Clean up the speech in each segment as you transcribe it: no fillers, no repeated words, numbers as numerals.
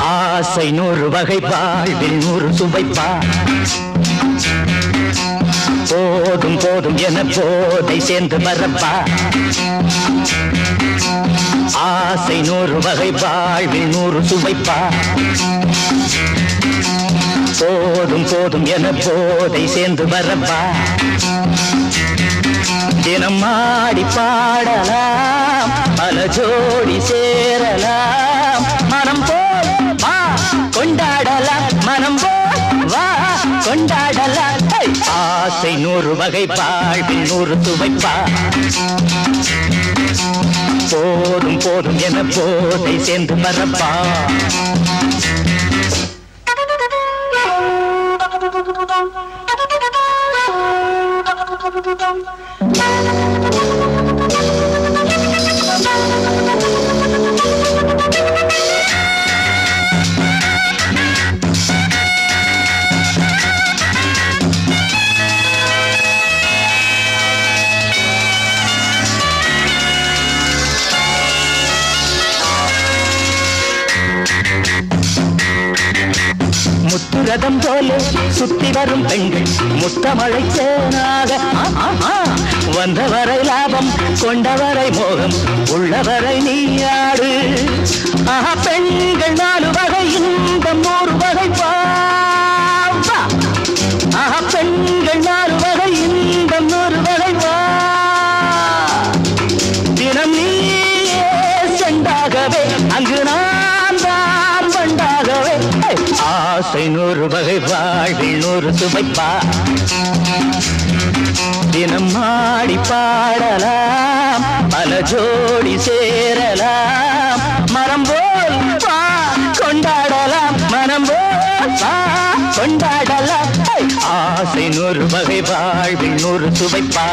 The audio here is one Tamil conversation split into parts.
ஆசை 100 வகை வாழ்வில் 100 சுவைப்பா போதும் போதும் என போதை சேர்ந்து வரப்பா ஆசை 100 வகை வாழ்வில் 100 சுவைப்பா போதும் போதும் என போதை சேர்ந்து வரப்பா தினம் ஆடி பாடலாம் பல ஜோடி சேரலாம் மனம் போல் வா கொண்டாடலாம் மனம் போல் வா கொண்டாடலாம் ஆசை 100 வகை வாழ்வில் 100 சுவைப்பா போதும் போதும் என போதை சேர்ந்து வரப்பா முத்துரதம் போல சுத்தி வரும் பெண்கள் முத்தமழை தேனாக வந்தவரை லாபம் கொண்டவரை மோகம் உள்ளவரை நீயாடு பெண்கள் 4 வகை இன்பம் 100 வகை பாவா பெண்கள் 4 வகை இன்பம் 100 வகை வா தினம் நீயே செண்டாகவே அங்கு நான் தான் வண்டாகவே ஆசை 100 வகை வாழ்வில் 100 சுவைப்பா தினம் ஆடி பாடலாம் பல ஜோடி சேரலாம் மனம் போல் வா கொண்டாடலாம் மனம் போல் வா கொண்டாடலாம் ஆசை 100 வகை வாழ்வில் 100 சுவைப்பா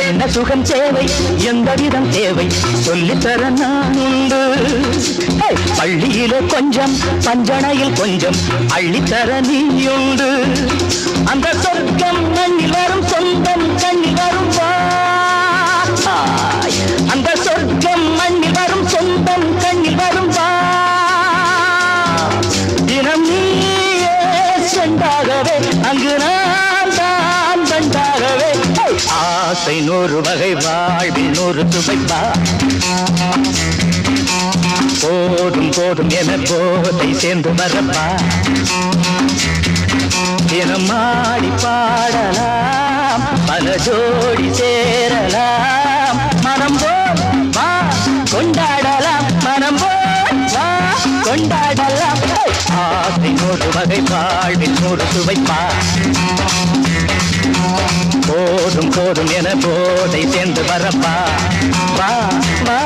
என்ன சுகம் தேவை எந்த விதம் தேவை சொல்லித்தர நான் உண்டு பள்ளியிலே கொஞ்சம் பஞ்சனையில் கொஞ்சம் அள்ளித்தர நீயுண்டு அந்த சொர்க்கம் கண்ணில் வரும் சொந்தம் கண்ணில் வரும் அந்த சொர்க்கம் மண்ணில் வரும் சொந்தம் கண்ணில் வரும் தினம் நீயே செண்டாகவே அங்கு நான் தான் தண்டாகவே ஆசை 100 வகை வாழ்வில் 100 சுவைப்பா போதும் போதும் என போதை சேர்ந்து வரப்பா தினம் ஆடி பாடலாம் பல ஜோடி சேரலாம் மனம் போல் வா கொண்டாடலாம் மனம் போல் வா கொண்டாடலாம் ஆசை 100 வகை வாழ்வில் 100 சுவைப்பா போதும் போதும் என போதை சேர்ந்து வரப்பா வா வா